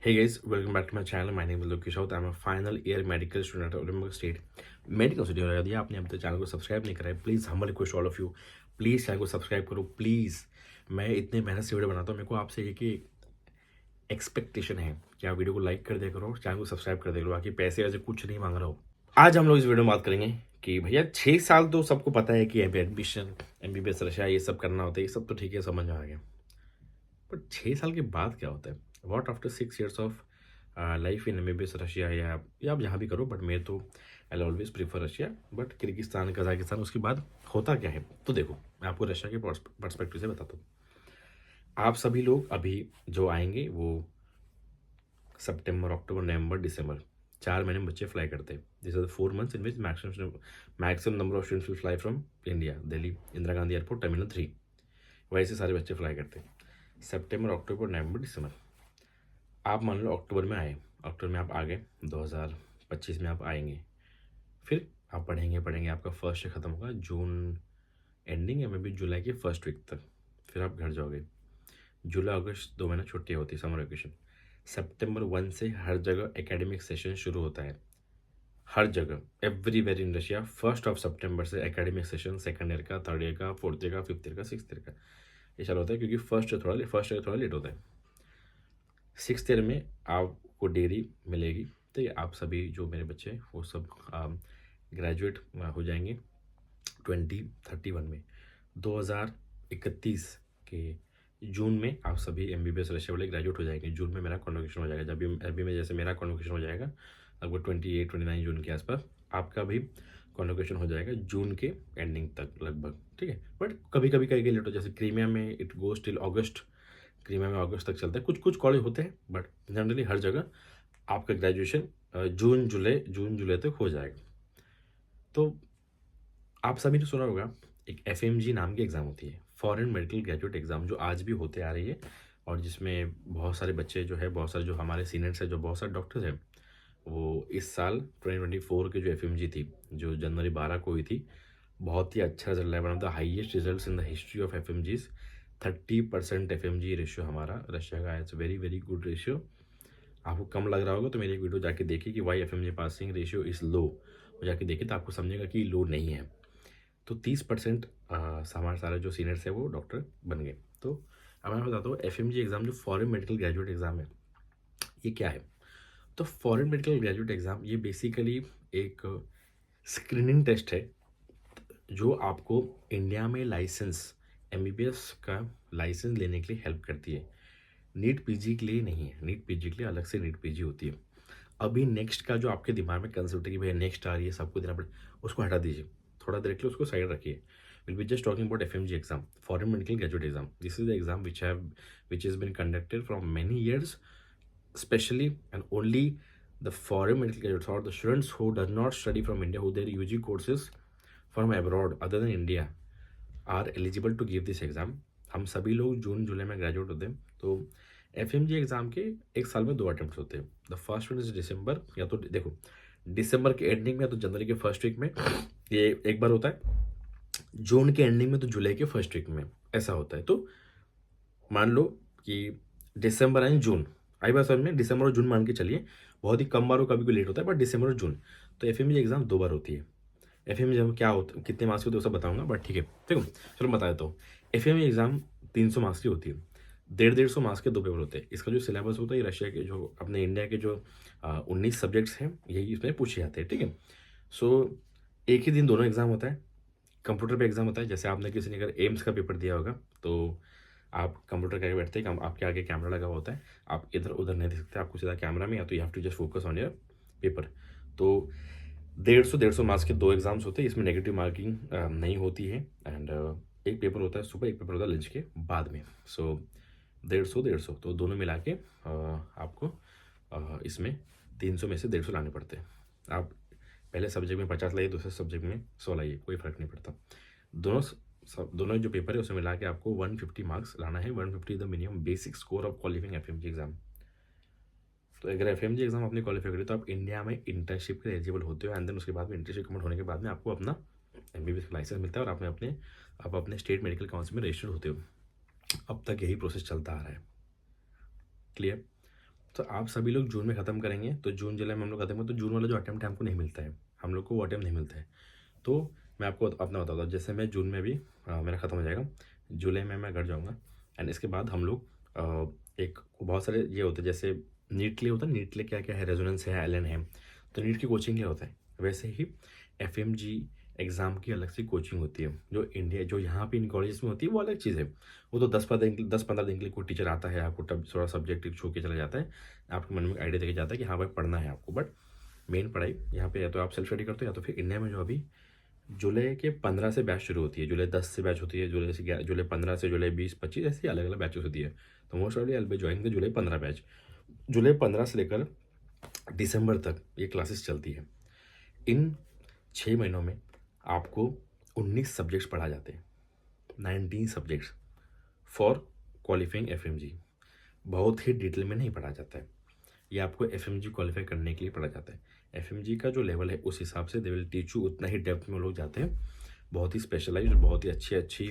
Hey guys, welcome back to my channel. My name is Lokesh Raut. I'm a final year medical student at Olympic State medical studio. यदि आपने अब तक channel को subscribe नहीं करा है, please humble request all of you, please channel को subscribe करो प्लीज़। मैं इतने मेहनत से वीडियो बनाता हूँ, मेरे को आपसे एक ही एक्सपेक्टेशन है कि आप वीडियो को लाइक कर दिया करो, चैनल को सब्सक्राइब कर दिया करो। बाकी पैसे वैसे कुछ नहीं मांग रहा हूँ। आज हम लोग इस वीडियो में बात करेंगे कि भैया 6 साल तो सबको पता है कि एडमिशन MBBS रशिया ये सब करना होता है, ये सब तो ठीक है, समझ में आ गया। बट 6 साल के बाद क्या होता है? What after 6 years of life in MBBS Russia या आप जहाँ भी करो, बट मैं तो I always prefer Russia, but Kyrgyzstan Kazakhstan उसके बाद होता क्या है? तो देखो, मैं आपको रशिया के पर्सपेक्टिव से बताता हूँ। आप सभी लोग अभी जो आएंगे वो सितंबर, अक्टूबर, नवंबर, दिसंबर 4 महीने में बच्चे फ्लाई करते हैं। This are 4 months in which maximum number of students will fly from India, Delhi Indira Gandhi airport terminal 3। वैसे सारे बच्चे फ्लाई करते हैं सितंबर, अक्टूबर, नवंबर, दिसंबर। आप मान लो अक्टूबर में आए, अक्टूबर में आप आ गए, 2025 में आप आएंगे, फिर आप पढ़ेंगे, आपका फर्स्ट ईयर ख़त्म होगा जून एंडिंग या मे बी जुलाई के फर्स्ट वीक तक। फिर आप घर जाओगे। जुलाई अगस्त 2 महीना छुट्टी होती है, समर वेकेशन। सितंबर 1 से हर जगह एकेडमिक सेशन शुरू होता है, हर जगह एवरीवेयर इन रशिया। 1 सितंबर से एकेडमिक सेशन सेकंड ईयर का, थर्ड ईयर का, फोर्थ ईयर का, फिफ्थ ईयर का, सिक्स ईयर का ये चालू होता है, क्योंकि फर्स्ट ईयर थोड़ा लेट होता है। सिक्स ईयर में आपको डिग्री मिलेगी। तो ये आप सभी जो मेरे बच्चे हैं वो सब ग्रेजुएट हो जाएंगे 2031 में। 2031 के जून में आप सभी MBBS रशिया वाले ग्रेजुएट हो जाएंगे। जून में मेरा कॉन्वोकेशन हो जाएगा। जब भी अभी में जैसे मेरा कॉन्वोकेशन हो जाएगा लगभग 28-29 जून के आसपास, आपका भी कॉन्वोकेशन हो जाएगा जून के एंडिंग तक लगभग, ठीक है। बट कभी कभी कहीं लेट हो, जैसे क्रीमिया में it goes till August, Crimea में अगस्त तक चलता है। कुछ कुछ कॉलेज होते हैं, बट जनरली हर जगह आपका ग्रेजुएशन जून जुलाई तक हो जाएगा। तो आप सभी ने सुना होगा एक FMG नाम की एग्ज़ाम होती है, फॉरेन मेडिकल ग्रेजुएट एग्ज़ाम, जो आज भी होते आ रही है, और जिसमें बहुत सारे बच्चे जो है, बहुत सारे जो हमारे सीनियर्स हैं, जो बहुत सारे डॉक्टर्स हैं, वो इस साल 2024 की जो FMG थी, जो जनवरी 12 को हुई थी, बहुत ही अच्छा रिजल्ट है। One of the highest results in the history of FMGs। 30% FMG ratio हमारा रशिया का है। It's very very good ratio. आपको कम लग रहा होगा तो मेरी एक वीडियो जाके देखिए कि why FMG passing ratio is low, जाके देखिए तो आपको समझेगा कि लो नहीं है। तो 30% हमारे सारे जो सीनियर्स है वो डॉक्टर बन गए। तो अब मैं बताता हूँ FMG एग्ज़ाम, जो फॉरेन मेडिकल ग्रेजुएट एग्ज़ाम है, ये क्या है? तो फॉरेन मेडिकल ग्रेजुएट एग्ज़ाम ये बेसिकली एक स्क्रीनिंग टेस्ट है, जो आपको इंडिया में लाइसेंस, MBBS का लाइसेंस लेने के लिए हेल्प करती है। नीट PG के लिए नहीं है, नीट PG के लिए अलग से नीट PG होती है। अभी नेक्स्ट का जो आपके दिमाग में कंसेप्ट है कि भैया नेक्स्ट आ रही है, सबको देना पड़े, उसको हटा दीजिए, थोड़ा देर के लिए उसको साइड रखिए। Will be just talking about FMG exam, foreign medical graduate exam. This is the exam which has been conducted from many years, especially and only the foreign medical graduates or the students who does not study from India, who their UG courses from abroad other than India are eligible to give this exam। हम सभी लोग जून जुलाई में graduate होते हैं। तो FMG exam के एक साल में 2 अटेम्प्ट होते हैं। द फर्स्ट वन इज दिसंबर, या तो देखो दिसंबर के एंडिंग में या तो जनवरी के फर्स्ट वीक में ये एक बार होता है, जून के एंडिंग में तो जुलाई के फर्स्ट वीक में ऐसा होता है। तो मान लो कि दिसंबर एंड जून, आई बात समझ में, दिसंबर और जून मान के चलिए, बहुत ही कम बार हो, कभी कोई लेट होता है, बट दिसंबर और जून। तो FMG एग्ज़ाम 2 बार होती है। FMG एग्जाम क्या होता, कितने मार्क्स की होती है वो सब बताऊंगा, बट ठीक है, देखो चलो बता देता हूँ। FMG एग्जाम 300 मार्क्स की होती है। 150 मार्क्स के 2 पेपर होते हैं। इसका जो सिलेबस होता है, रशिया के जो अपने इंडिया के जो 19 सब्जेक्ट्स हैं, यही इसमें पूछे जाते हैं, ठीक है। सो एक ही दिन दोनों एग्जाम होता है। कंप्यूटर पे एग्जाम होता है, जैसे आपने किसी ने अगर एम्स का पेपर दिया होगा, तो आप कंप्यूटर करके बैठते हैं, आपके आगे कैमरा लगा हुआ होता है, आप इधर उधर नहीं देख सकते, आपको सीधा कैमरा में, या तो you have to just focus on your paper. तो 150 मार्क्स के 2 एग्जाम्स होते हैं। इसमें नेगेटिव मार्किंग नहीं होती है। एंड एक पेपर होता है सुबह, एक पेपर होता है लंच के बाद में। सो 150 तो दोनों मिला के आपको इसमें 300 में से 150 लाने पड़ते हैं। आप पहले सब्जेक्ट में 50 लाइए, दूसरे सब्जेक्ट में 100 लाइए, कोई फ़र्क नहीं पड़ता। दोनों जो पेपर है उसमें मिला के आपको 150 मार्क्स लाना है। 150 the minimum basic score of qualifying FMG exam. तो अगर FMG एग्जाम आपने क्वालिफाई करी तो आप इंडिया में इंटर्नशिप के लिए एलिजिबल होते हो। एंड देन उसके बाद में इंटर्नशिप कंप्लीट होने के बाद में आपको अपना MBBS का लाइसेंस मिलता है, और आप अपने स्टेट मेडिकल काउंसिल में रजिस्टर्ड होते हो। अब तक यही प्रोसेस चलता आ रहा है। क्लियर? तो आप सभी लोग जून में ख़त्म करेंगे, तो जून जुलाई में हम लोग ख़त्म करें, तो जून वाला जो अटेम्प्ट है हमको नहीं मिलता है, हम लोग को वो अटेम्प्ट नहीं मिलता है। तो मैं आपको अपना बताता हूँ, जैसे मैं जून में भी मेरा ख़त्म हो जाएगा, जुलाई में मैं घर जाऊँगा, एंड इसके बाद हम लोग एक बहुत सारे ये होते हैं, जैसे नीट के लिए होता है, नीट के लिए क्या क्या है, रेजोनेंस है, एलन है, तो नीट की कोचिंग क्या होता है, वैसे ही एफएमजी एग्ज़ाम की अलग से कोचिंग होती है, जो इंडिया जो यहाँ पे इन कॉलेजेस में होती है वो अलग चीज़ है। वो तो 10-15 दिन के लिए कोई टीचर आता है, आपको तब थोड़ा सब्जेक्ट छू के चला जाता है, आपके मन में आइडिया देके जाता है कि हाँ भाई पढ़ना है आपको, बट मेन पढ़ाई यहाँ पे या तो आप सेल्फ स्टडी करते हो, या तो फिर इंडिया में जो अभी जुलाई के 15 से बैच शुरू होती है, जुलाई 10 से बैच होती है, जुलाई 15 से जुलाई 20-25 ऐसी अलग अलग बैचेस होती है। तो मोस्ट ऑफली I will be join the July 15 batch. जुलाई 15 से लेकर दिसंबर तक ये क्लासेस चलती है। इन 6 महीनों में आपको 19 सब्जेक्ट्स पढ़ा जाते हैं, 19 सब्जेक्ट्स फॉर क्वालिफाइंग एफएमजी। बहुत ही डिटेल में नहीं पढ़ा जाता है, ये आपको एफएमजी क्वालिफाई करने के लिए पढ़ा जाता है। एफएमजी का जो लेवल है उस हिसाब से दे विल टीच यू, उतना ही डेप्थ में लोग जाते हैं, बहुत ही स्पेशलाइज्ड, बहुत ही अच्छी अच्छी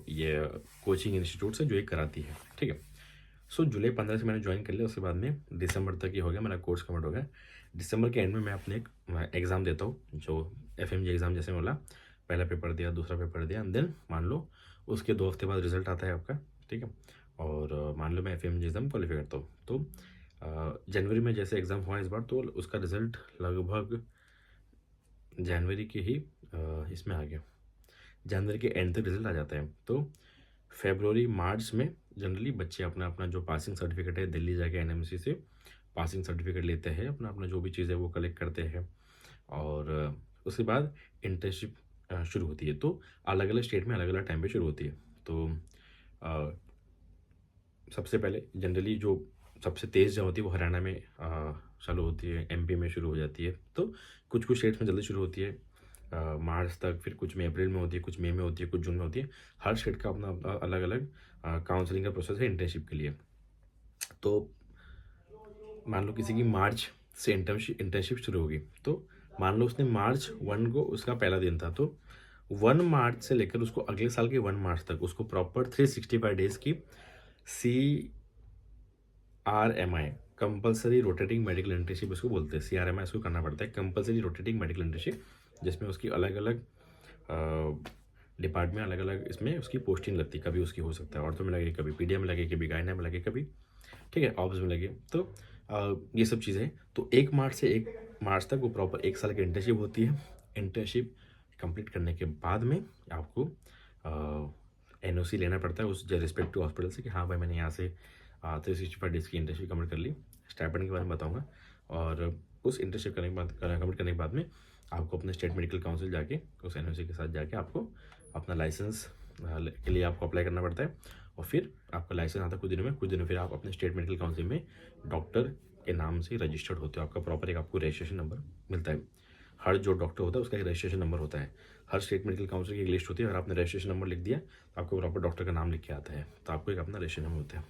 ये कोचिंग इंस्टीट्यूट है जो ये कराती है, ठीक है। सो जुलाई 15 से मैंने ज्वाइन कर लिया, उसके बाद में दिसंबर तक ही हो गया, मेरा कोर्स कम्प्लीट हो गया। दिसंबर के एंड में मैं अपने एक एग्ज़ाम देता हूँ, जो एफएमजी एग्ज़ाम जैसे बोला, पहला पेपर दिया, दूसरा पेपर दिया, एंड देन मान लो उसके 2 हफ्ते बाद रिजल्ट आता है आपका, ठीक है। और मान लो मैं एफएमजी एग्ज़ाम क्वालिफाई करता हूँ, तो जनवरी में जैसे एग्ज़ाम हुआ इस बार, तो उसका रिज़ल्ट लगभग जनवरी के ही इसमें आ गया, जनवरी के एंड तक रिज़ल्ट आ जाता है। तो फरवरी मार्च में जनरली बच्चे अपना अपना जो पासिंग सर्टिफिकेट है दिल्ली जाके एनएमसी से पासिंग सर्टिफिकेट लेते हैं, अपना अपना जो भी चीज़ है वो कलेक्ट करते हैं, और उसके बाद इंटर्नशिप शुरू होती है। तो अलग अलग स्टेट में अलग अलग टाइम पे शुरू होती है। तो अ, सबसे पहले जनरली जो सबसे तेज़ जो होती है वो हरियाणा में चालू होती है, एमपी में शुरू हो जाती है, तो कुछ कुछ स्टेट्स में जल्दी शुरू होती है मार्च तक, फिर कुछ में अप्रैल में होती है, कुछ मई में होती है, कुछ जून में होती है। हर स्टेट का अपना अपना अलग अलग काउंसलिंग का प्रोसेस है इंटर्नशिप के लिए। तो मान लो किसी की मार्च से इंटर्नशिप शुरू होगी, तो मान लो उसने मार्च 1 को उसका पहला दिन था, तो 1 मार्च से लेकर उसको अगले साल के 1 मार्च तक उसको प्रॉपर 365 डेज की CRMI compulsory rotating medical internship उसको बोलते हैं। CRMI इसको करना पड़ता है, कंपलसरी रोटेटिंग मेडिकल इंटर्नशिप, जिसमें उसकी अलग अलग डिपार्टमेंट अलग अलग इसमें उसकी पोस्टिंग लगती है। कभी उसकी हो सकता है ऑर्थो में लगे, कभी पीडिया में लगे, कभी गायना में लगे, कभी ठीक है ऑब्स में लगे। तो ये सब चीज़ें, तो 1 मार्च से 1 मार्च तक वो प्रॉपर 1 साल की इंटर्नशिप होती है। इंटर्नशिप कंप्लीट करने के बाद में आपको NOC लेना पड़ता है उस रिस्पेक्टिव हॉस्पिटल से कि हाँ भाई मैंने यहाँ से 365 डेज़ की इंटर्नशिप कंप्लीट कर ली। स्टाइपेंड के बारे में बताऊँगा, और उस इंटर्नशिप करने के बाद कंप्लीट करने के बाद में आपको अपने स्टेट मेडिकल काउंसिल जाके उस NOC के साथ जाके आपको अपना लाइसेंस के लिए आपको अप्लाई करना पड़ता है, और फिर आपका लाइसेंस आता है कुछ दिनों फिर आप अपने स्टेट मेडिकल काउंसिल में डॉक्टर के नाम से रजिस्टर्ड होते हो। आपका प्रॉपर एक आपको रजिस्ट्रेशन नंबर मिलता है। हर जो डॉक्टर होता है उसका एक रजिस्ट्रेशन नंबर होता है। हर स्टेट मेडिकल काउंसिल की एक लिस्ट होती है, अगर आपने रजिस्ट्रेशन नंबर लिख दिया तो आपको प्रॉपर डॉक्टर का नाम लिख के आता है, तो आपको एक अपना रजिस्ट्रेशन नंबर होता है।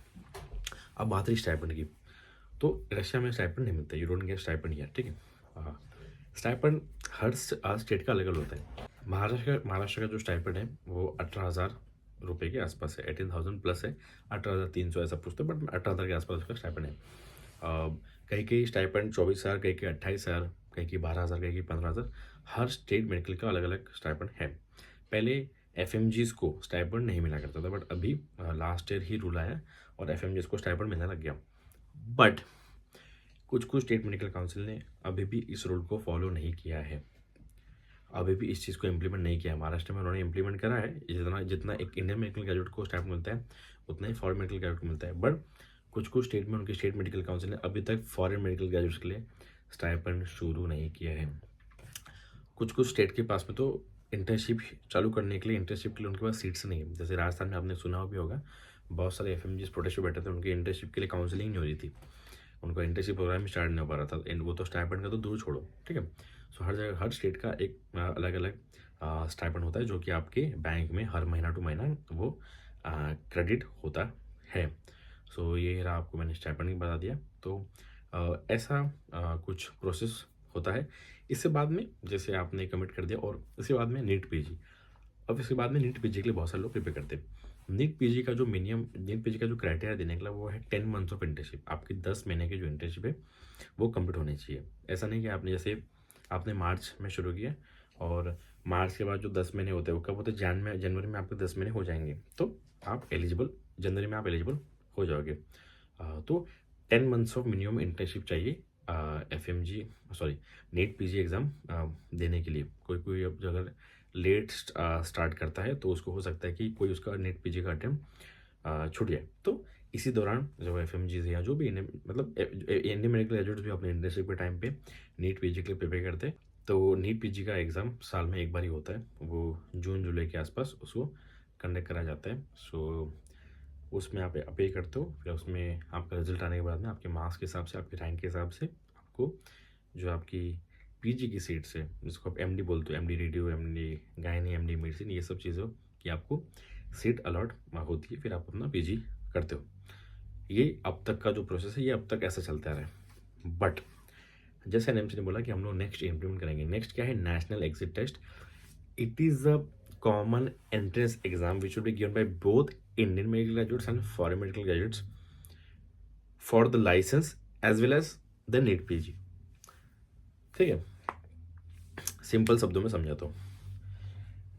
अब बात रही स्टाइपेंड की, तो रशिया में स्टाइपेंड नहीं मिलता, you don't get stipend here, ठीक है। स्टाइपेंड हर स्टेट का अलग अलग होता है। महाराष्ट्र का जो स्टाइपेंड है वो 18,000 रुपये के आसपास है, 18,000 प्लस है, 18,300 ऐसा पूछते हैं, बट 18,000 के आसपास उसका स्टाइपेंड है। कहीं स्टाइपेंड 24,000, कहीं 28,000, कहीं 12,000, कहीं 15,000। हर स्टेट मेडिकल का अलग अलग स्टाइपेंड है। पहले एफएमजीज को स्टाइपेंड नहीं मिला करता था, बट अभी लास्ट ईयर ही रूल आया और एफएमजीज को स्टाइपेंड मिलने लग गया। बट कुछ कुछ स्टेट मेडिकल काउंसिल ने अभी भी इस रूल को फॉलो नहीं किया है, अभी भी इस चीज़ को इम्प्लीमेंट नहीं किया है। महाराष्ट्र में उन्होंने इम्प्लीमेंट करा है, जितना जितना एक इंडियन मेडिकल ग्रेजुएट को स्टाइपेंड मिलता है उतना ही फॉरेन मेडिकल ग्रेजुएट को मिलता है। बट कुछ कुछ स्टेट में उनके स्टेट मेडिकल काउंसिल ने अभी तक फॉरेन मेडिकल ग्रेजुएट्स के लिए स्टाइपेंड शुरू नहीं किया है। कुछ कुछ स्टेट के पास में तो इंटर्नशिप चालू करने के लिए उनके पास सीट्स नहीं है। जैसे राजस्थान में आपने सुना भी होगा, बहुत सारे एफएमजीज प्रोटेस्ट पे बैठे थे, उनकी इंटर्नशिप के लिए काउंसलिंग नहीं हो रही थी, उनका इंटर्नशिप प्रोग्राम स्टार्ट नहीं हो पा रहा था, एंड वो तो स्टाइपेंड का तो दूर छोड़ो, ठीक है। सो हर जगह हर स्टेट का एक अलग अलग स्टाइपेंड होता है, जो कि आपके बैंक में हर महीना टू महीना वो क्रेडिट होता है। सो ये रहा, आपको मैंने स्टाइपेंड बता दिया। तो ऐसा कुछ प्रोसेस होता है। इससे बाद में जैसे आपने कमिट कर दिया, और इसके बाद में नीट पीजी। अब इसके बाद में नीट पीजी के लिए बहुत सारे लोग प्रिपेयर करते हैं। नीट पीजी का जो मिनिमम नीट पीजी का जो क्राइटेरिया देने के लिए वो है 10 मंथ्स ऑफ इंटर्नशिप। आपकी 10 महीने की जो इंटर्नशिप है वो कंप्लीट होनी चाहिए। ऐसा नहीं कि आपने जैसे आपने मार्च में शुरू किया और मार्च के बाद जो 10 महीने होते हैं वो कब होते हैं, जनवरी में आपके 10 महीने हो जाएंगे, तो आप एलिजिबल, जनवरी में आप एलिजिबल हो जाओगे। तो 10 मंथ्स ऑफ मिनिमम इंटर्नशिप चाहिए FMG sorry NEET PG exam देने के लिए। कोई कोई अब अगर लेट स्टार्ट करता है तो उसको हो सकता है कि कोई उसका नीट पीजी का अटेम्प्ट छूट जाए। तो इसी दौरान जो एफएमजीज या जो भी मतलब इंडियन मेडिकल ग्रेजुएट्स भी अपने इंटर्नशिप के टाइम पे नीट पीजी के लिए प्रिपेयर करते हैं। तो नीट पीजी का एग्ज़ाम साल में एक बार ही होता है, वो जून जुलाई के आसपास उसको कंडक्ट करा जाता है। सो उसमें आप पे करते हो, फिर उसमें आपका रिजल्ट आने के बाद में आपके मार्क्स के हिसाब से, आपके रैंक के हिसाब से आपको जो आपकी पीजी की सीट्स है, जिसको आप एमडी बोलते हो, MD radio, MD gynae, MD medicine, ये सब चीज़ें की आपको सीट अलॉट होती है, फिर आप अपना पीजी करते हो। ये अब तक का जो प्रोसेस है ये अब तक ऐसा चलता रहा है। बट जैसे एनएमसी ने बोला कि हम लोग नेक्स्ट इम्प्लीमेंट करेंगे। नेक्स्ट क्या है? National exit test. It is a common entrance exam which should be given by both Indian medical graduates and foreign medical graduates for the licence as well as the NEET PG. ठीक है, simple शब्दों में समझाता हूँ।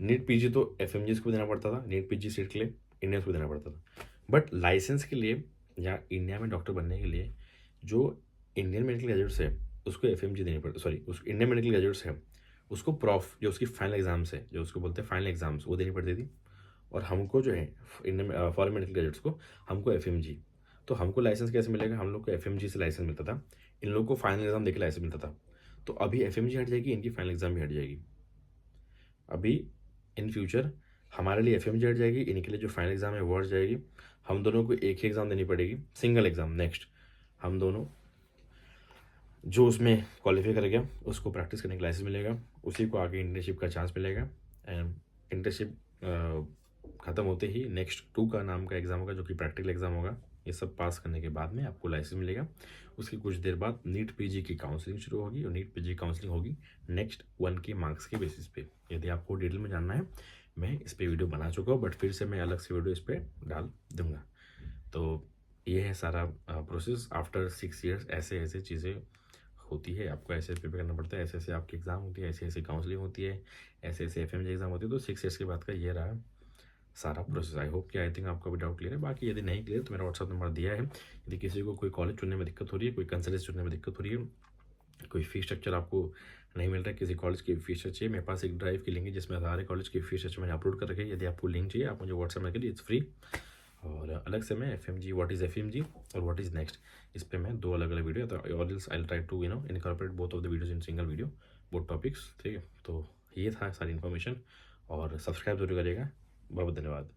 NEET PG तो FMGs को देना पड़ता था, नीट पीजी सीट के लिए इंडियंस को देना पड़ता था। बट लाइसेंस के लिए या इंडिया में डॉक्टर बनने के लिए जो इंडियन मेडिकल ग्रेजुएट्स है उसको एफएमजी देनी पड़ती, सॉरी उस इंडियन मेडिकल ग्रेजुएट्स है उसको प्रॉफ जो उसकी फाइनल एग्जाम्स है, जो उसको बोलते हैं फाइनल एग्जाम्स, वो देनी पड़ती थी। और हमको जो है इंडियन फॉरेन मेडिकल ग्रेजुएट्स को हमको एफएमजी। तो हमको लाइसेंस कैसे मिलेगा? हम लोग को एफएमजी से लाइसेंस मिलता था, इन लोगों को फाइनल एग्जाम देके लाइसेंस मिलता था। तो अभी एफएमजी हट जाएगी, इनकी फाइनल एग्जाम भी हट जाएगी। अभी इन फ्यूचर हमारे लिए एफएमजी हट जाएगी, इनके लिए जो फाइनल एग्जाम है वो हट जाएगी। हम दोनों को एक ही एग्ज़ाम देनी पड़ेगी, सिंगल एग्ज़ाम। नेक्स्ट हम दोनों जो उसमें क्वालिफाई कर गया उसको प्रैक्टिस करने का लाइसेंस मिलेगा, उसी को आगे इंटर्नशिप का चांस मिलेगा। एंड इंटर्नशिप ख़त्म होते ही नेक्स्ट 2 का नाम का एग्ज़ाम होगा जो कि प्रैक्टिकल एग्ज़ाम होगा। ये सब पास करने के बाद में आपको लाइसेंस मिलेगा। उसकी कुछ देर बाद नीट पीजी की काउंसलिंग शुरू होगी और नीट पीजी काउंसलिंग होगी नेक्स्ट 1 के मार्क्स के बेसिस पे। यदि आपको डिटेल में जानना है, मैं इस पर वीडियो बना चुका हूँ, बट फिर से मैं अलग से वीडियो इस पर डाल दूँगा। तो ये है सारा प्रोसेस। आफ्टर 6 ईयर्स ऐसे ऐसे चीज़ें होती है, आपको ऐसे प्रिपेयर करना पड़ता है, ऐसे ऐसे आपकी एग्ज़ाम होती है, ऐसे ऐसे काउंसलिंग होती है, ऐसे ऐसे एफएमजी एग्ज़ाम होती है। तो 6 ईयर्स के बाद का ये रहा सारा प्रोसेस। आई होप कि आई थिंक आपका भी डाउट क्लियर है। बाकी यदि नहीं क्लियर तो मेरा व्हाट्सअप नंबर दिया है। यदि किसी को कोई कॉलेज चुनने में दिक्कत हो रही है, कोई कंसल्टेंसी चुनने में दिक्कत हो रही है, कोई फीस स्ट्रक्चर आपको नहीं मिल रहा है, किसी कॉलेज की फीस स्ट्रक्चर चाहिए, मेरे पास एक ड्राइव की लिंक है जिसमें सारे कॉलेज की फीस स्ट्रक्चर मैंने अपलोड कर रखी है। यदि आपको लिंक चाहिए आप मुझे व्हाट्सएप में करिए, इट्स फ्री। और अलग से मैं एफएमजी, व्हाट इज़ एफएमजी और व्हाट इज़ नेक्स्ट, इस पर मैं 2 अलग अलग वीडियो, और else I try to incorporate both of the videos in single video, both topics. ठीक है, तो ये था सारी इन्फॉर्मेशन। और सब्सक्राइब जरूर करिएगा। बहुत बहुत धन्यवाद।